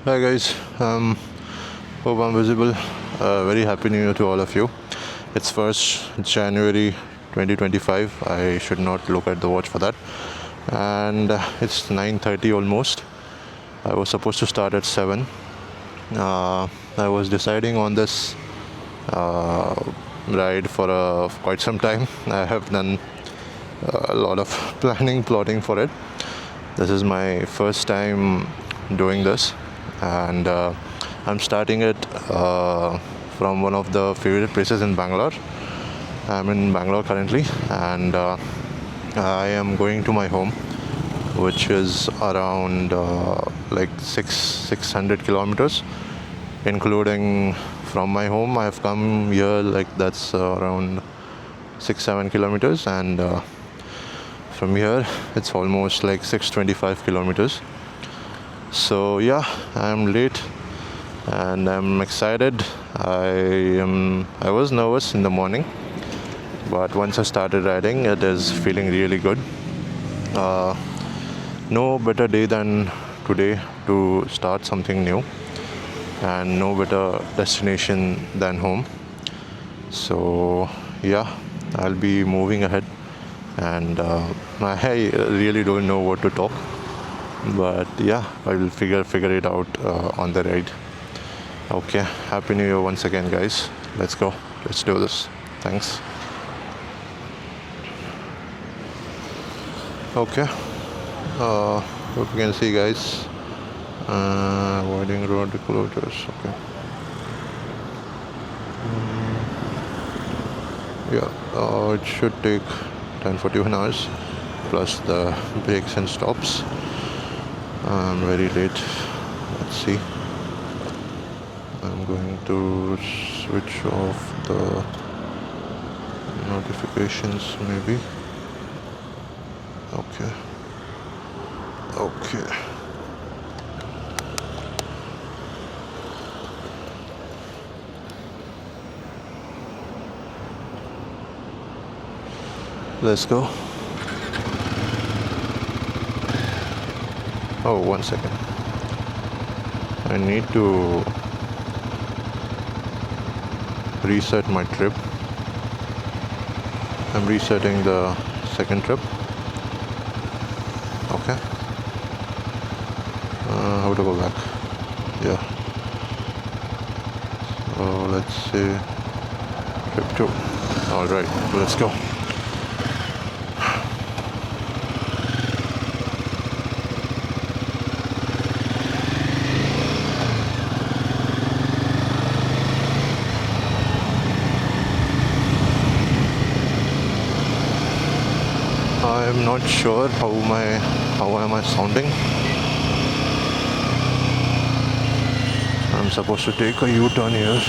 Hi guys, hope I'm visible. Very happy New Year to all of you. It's 1st January 2025. I should not look at the watch for that. And it's 9:30 almost. I was supposed to start at 7. I was deciding on this ride for quite some time. I have done a lot of plotting for it. This is my first time doing this, and I'm starting it from one of the favorite places in Bangalore. I'm in Bangalore currently, and I am going to my home, which is around like 600 kilometers, including from my home. I have come here like that's around 6-7 kilometers, and from here it's almost like 625 kilometers. So yeah, I'm late and I'm excited. I was nervous in the morning, but once I started riding, it is feeling really good. No better day than today to start something new, and no better destination than home. So yeah, I'll be moving ahead, and I really don't know what to talk, but yeah, I will figure it out on the ride. Okay, happy New Year once again, guys. Let's go. Let's do this. Thanks. Okay. Hope you can see, guys. Avoiding road closures. Okay. Yeah. It should take 10:41 hours plus the breaks and stops. I'm very late. Let's see. I'm going to switch off the notifications maybe. Okay. Let's go. Oh, 1 second. I need to reset my trip. I'm resetting the second trip. Okay. How to go back? Yeah. So let's say trip 2. Alright, let's go. I'm not sure how am I sounding. I'm supposed to take a U-turn here.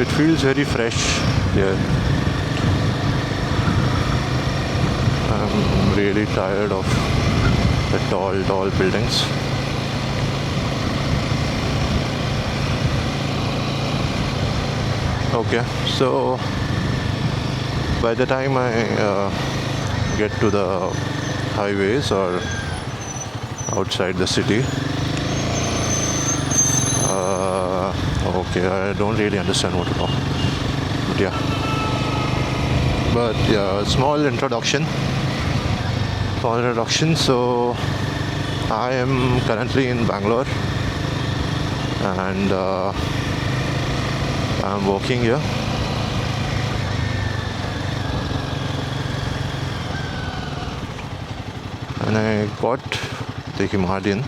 It feels very fresh here. I'm really tired of the tall buildings. Okay, so by the time I get to the highways or outside the city, okay, I don't really understand what to talk, but yeah, small introduction. So I am currently in Bangalore, and I'm working here. And I got the Himalayan.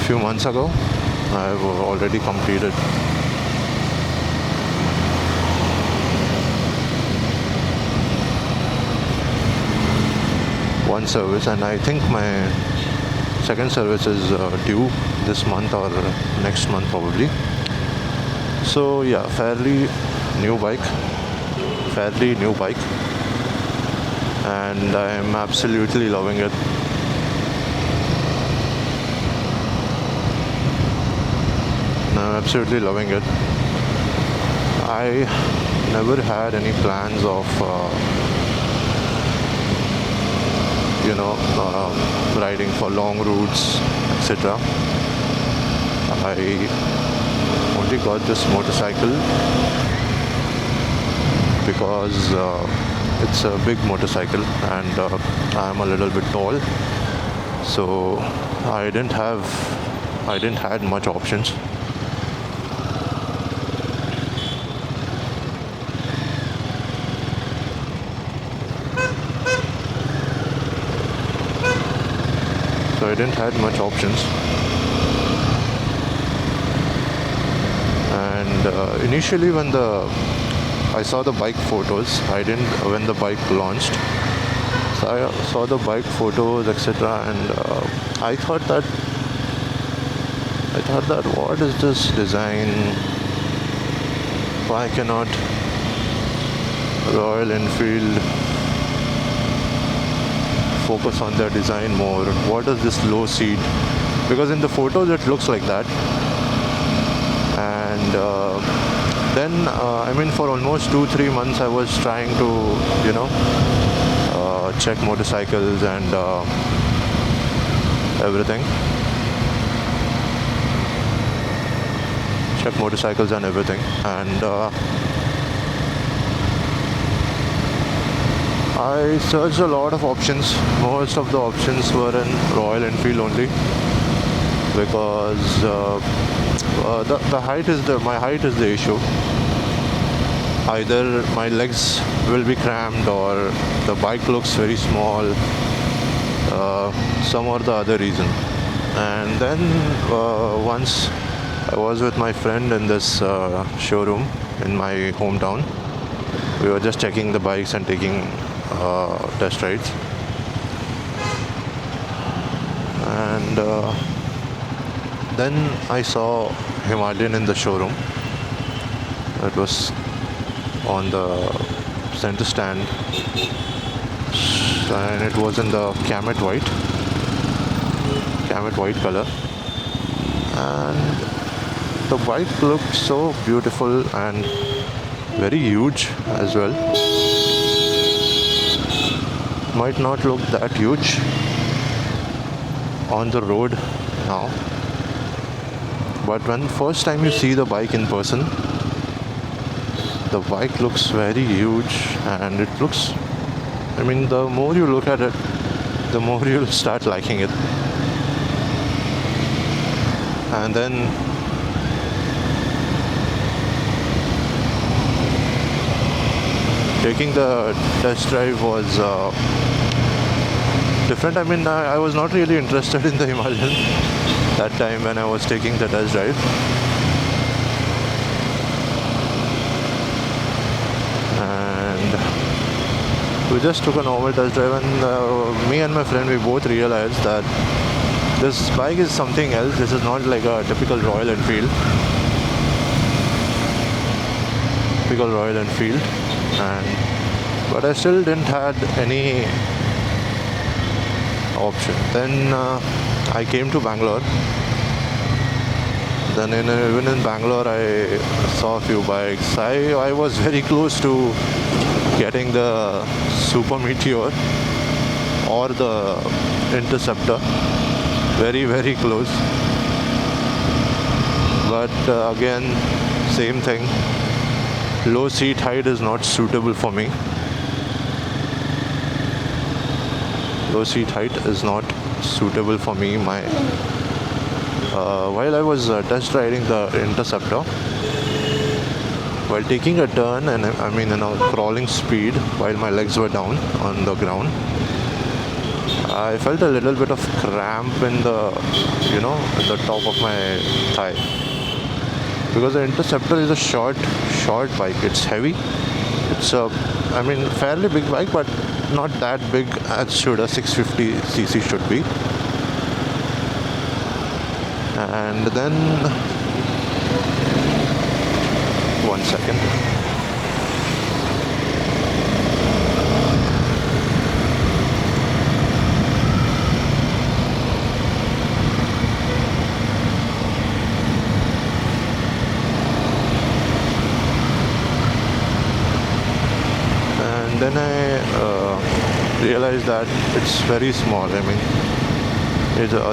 Few months ago. I've already completed one service, and I think my second service is due this month or next month probably. So yeah, fairly new bike, and I'm absolutely loving it. I'm absolutely loving it. I never had any plans of, riding for long routes, etc. I only got this motorcycle because it's a big motorcycle and I'm a little bit tall, so I didn't had much options. So I didn't had much options, and initially when I saw the bike photos, I didn't when the bike launched. So I saw the bike photos, etc., and I thought that what is this design? Why cannot Royal Enfield focus on their design more? What is this low seat? Because in the photos it looks like that, and then for almost 2-3 months I was trying to check motorcycles and everything, and I searched a lot of options. Most of the options were in Royal Enfield only, because the height is my height is the issue. Either my legs will be cramped or the bike looks very small, some or the other reason. And then once I was with my friend in this showroom in my hometown. We were just checking the bikes and taking test rides, and then I saw Himalayan in the showroom. It was on the center stand, and it was in the Camet white color, and the bike looked so beautiful and very huge as well. Might not look that huge on the road now, but when first time you see the bike in person, the bike looks very huge, and it looks, the more you look at it, the more you'll start liking it. And then taking the test drive was different. I was not really interested in the Himalayan that time when I was taking the test drive. And we just took a normal test drive, and me and my friend, we both realized that this bike is something else. This is not like a typical Royal Enfield. But I still didn't had any option. Then I came to Bangalore. Then even in Bangalore, I saw a few bikes. I was very close to getting the Super Meteor or the Interceptor. Very, very close. But again, same thing. Low seat height is not suitable for me. While I was test riding the Interceptor, while taking a turn and in a crawling speed while my legs were down on the ground, I felt a little bit of cramp in the top of my thigh, because the Interceptor is a short bike. It's heavy. It's a fairly big bike, but not that big as should a 650cc should be. And then 1 second. And then I realized that it's very small. I mean,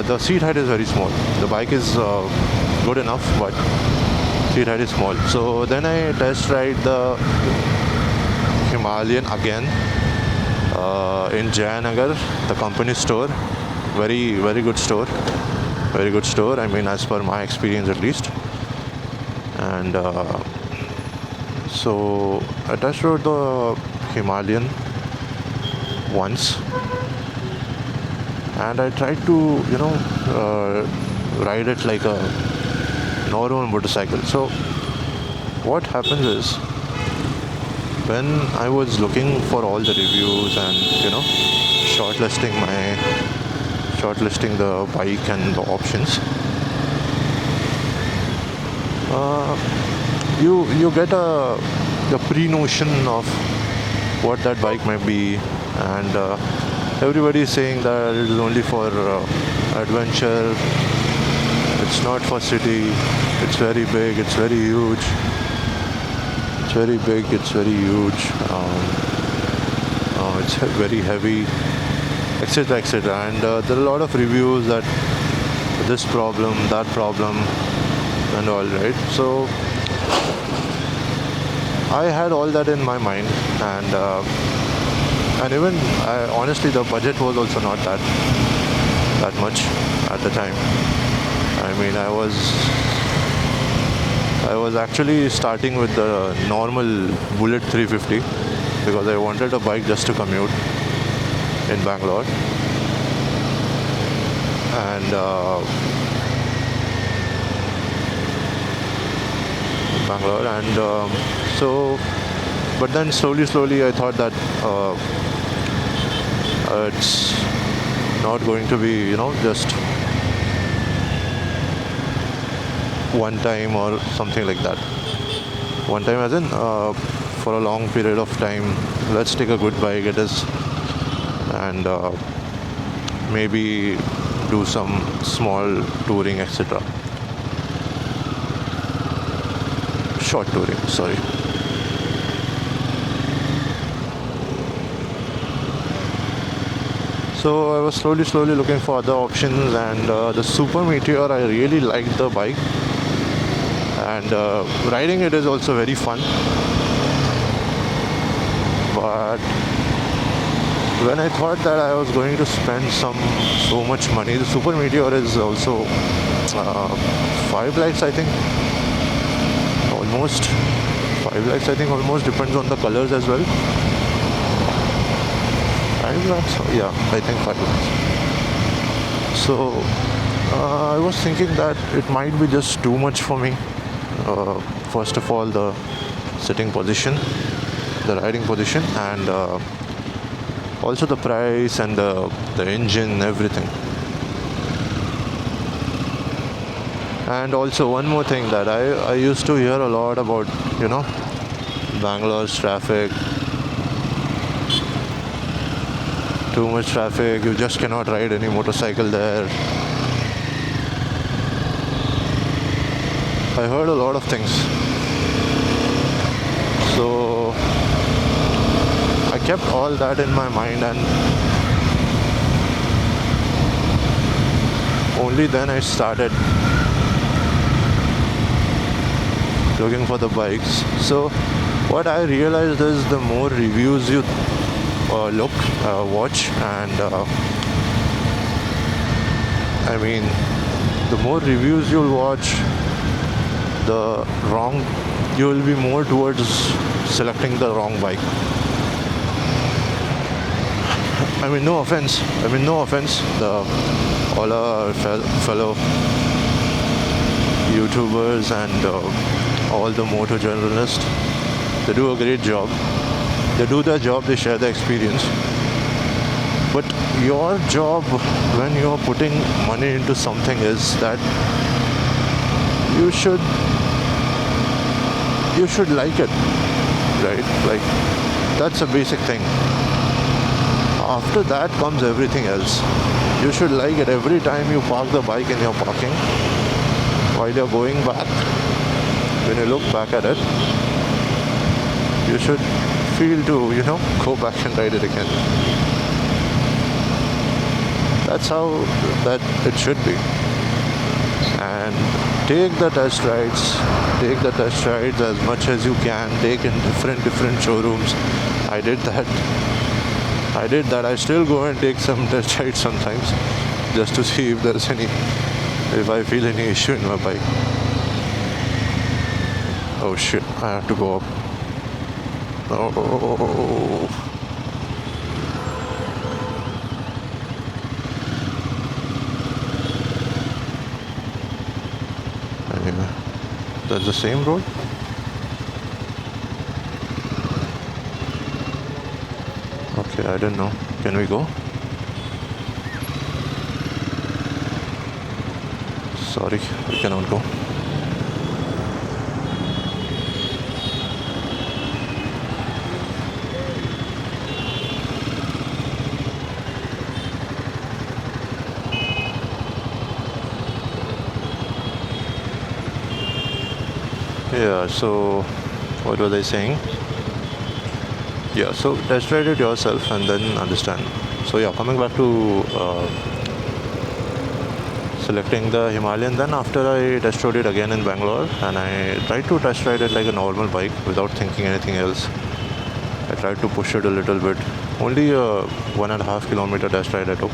the seat height is very small. The bike is good enough, but seat height is small. So then I test ride the Himalayan again in Jayanagar, the company store. Very, very good store. Very good store. I mean, as per my experience at least. And so I test rode the Himalayan once, and I tried to ride it like a normal motorcycle. So what happens is, when I was looking for all the reviews and shortlisting the bike and the options, you get a pre-notion of what that bike might be, and everybody is saying that it is only for adventure, it's not for city, it's very big, it's very huge, it's very big, it's very huge, it's very heavy, etc, etc. And there are a lot of reviews that this problem, that problem, and all, right? So I had all that in my mind, and even honestly, the budget was also not that much at the time. I mean, I was actually starting with the normal Bullet 350 because I wanted a bike just to commute in Bangalore, and so, but then slowly I thought that it's not going to be just one time or something like that. One time as in for a long period of time, let's take a good bike it is, and maybe do some small touring, etc. Short touring, sorry. So I was slowly looking for other options, and the Super Meteor, I really liked the bike, and riding it is also very fun. But when I thought that I was going to spend so much money, the Super Meteor is also 5 lakhs, I think. Almost 5 lakhs, I think, almost, depends on the colors as well. 5 lakhs? Yeah, I think 5 lakhs. So I was thinking that it might be just too much for me. First of all, the sitting position, the riding position, and also the price and the engine, everything. And also one more thing, that I used to hear a lot about Bangalore's traffic. Too much traffic, you just cannot ride any motorcycle there. I heard a lot of things. So I kept all that in my mind, and only then I started looking for the bikes. So what I realized is, the more reviews you watch, and I mean, the more reviews you'll watch, you will be more towards selecting the wrong bike. I mean, no offense, all our fellow YouTubers and all the motor journalists, they do a great job. They do their job, they share their experience. But your job when you're putting money into something is that you should you should like it, right? Like, that's a basic thing. After that comes everything else. You should like it. Every time you park the bike in your parking, while you're going back, when you look back at it, you should feel to, go back and ride it again. That's how that it should be. And take the test rides as much as you can. Take in different showrooms. I did that. I still go and take some test rides sometimes, just to see if I feel any issue in my bike. Oh shit, I have to go up. Oh. Anyway, that's the same road? Okay, I don't know. Can we go? Sorry, we cannot go. Yeah, so what was I saying? Yeah, so test ride it yourself and then understand. So yeah, coming back to selecting the Himalayan, then after I test rode it again in Bangalore, and I tried to test ride it like a normal bike without thinking anything else. I tried to push it a little bit. Only a 1.5 kilometer test ride I took.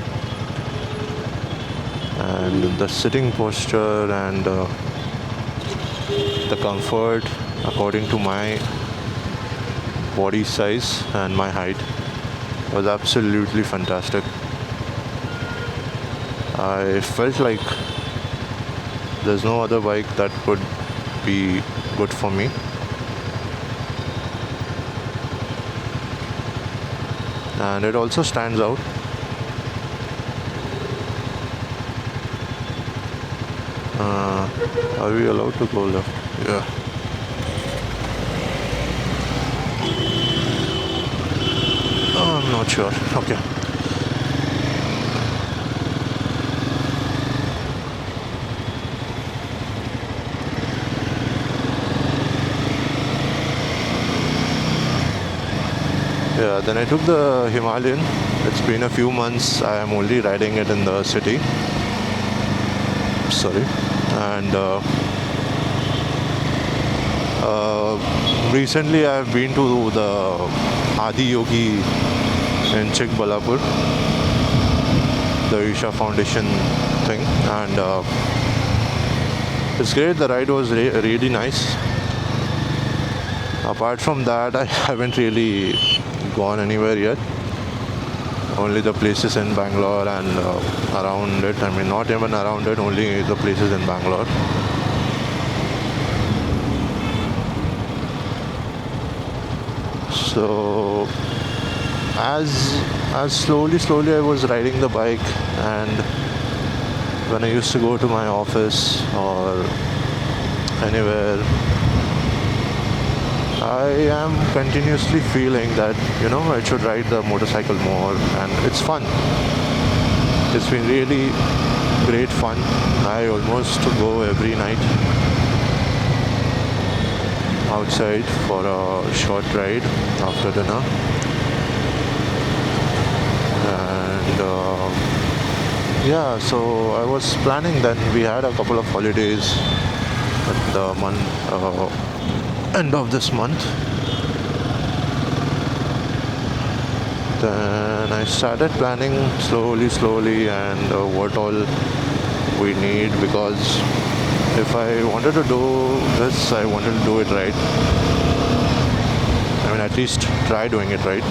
And the sitting posture and the comfort according to my body size and my height was absolutely fantastic. I felt like there's no other bike that could be good for me. And it also stands out. Are we allowed to go left? Yeah. Oh, I'm not sure. Okay. Yeah, then I took the Himalayan. It's been a few months. I am only riding it in the city. Sorry. And recently I've been to the Adi Yogi in Chikbalapur, the Isha Foundation thing, and it's great. The ride was really nice. Apart from that, I haven't really gone anywhere yet. Only the places in Bangalore and around it. I mean, not even around it, only the places in Bangalore. So as slowly I was riding the bike, and when I used to go to my office or anywhere, I am continuously feeling that I should ride the motorcycle more, and it's fun. It's been really great fun. I almost go every night outside for a short ride after dinner. And yeah, so I was planning, then we had a couple of holidays at the end of this month. Then I started planning slowly and what all we need, because if I wanted to do this, I wanted to do it right. I mean, at least try doing it right.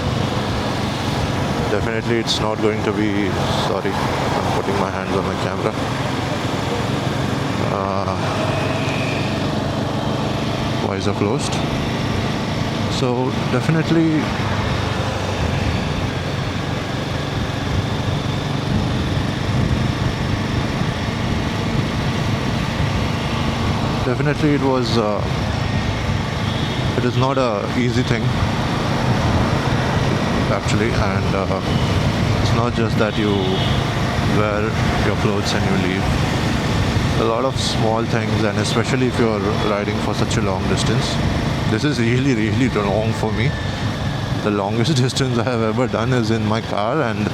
Definitely it's not going to be, sorry, I'm putting my hands on my camera. Visor closed. So definitely it was It is not a easy thing actually, and it's not just that you wear your clothes and you leave. A lot of small things, and especially if you're riding for such a long distance. This is really, really long for me. The longest distance I have ever done is in my car, and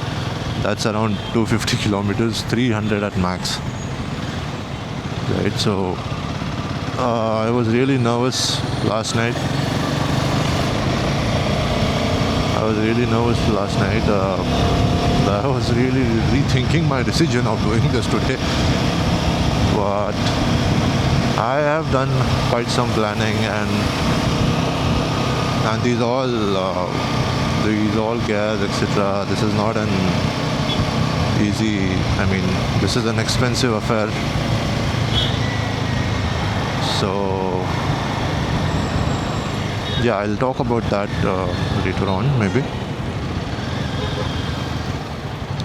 that's around 250 kilometers, 300 at max. Right, so I was really nervous last night. I was really rethinking my decision of doing this today. But I have done quite some planning, and these all gears, etc. This is not an easy. I mean, this is an expensive affair. So yeah, I'll talk about that later on, maybe.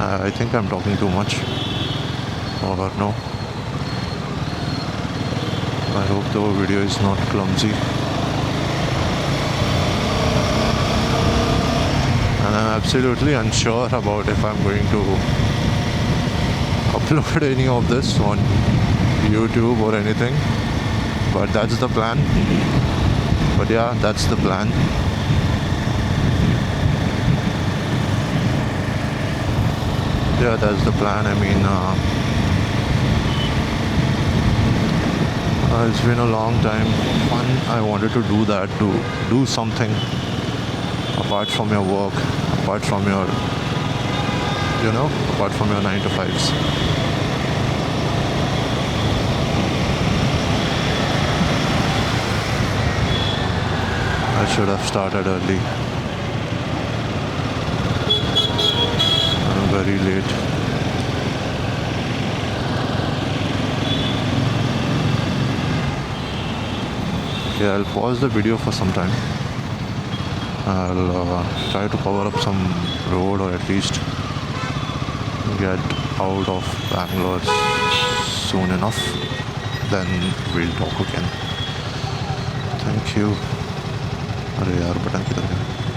I think I'm talking too much, or no. I hope the video is not clumsy. And I'm absolutely unsure about if I'm going to upload any of this on YouTube or anything. But that's the plan. But yeah, that's the plan. Yeah, that's the plan. I mean, it's been a long time. I wanted to do that, to do something apart from your work, apart from your 9 to 5s. I should have started early. I'm very late. Okay, I'll pause the video for some time. I'll try to cover up some road, or at least get out of Bangalore soon enough. Then we'll talk again. Thank you. अरे यार button किधर है?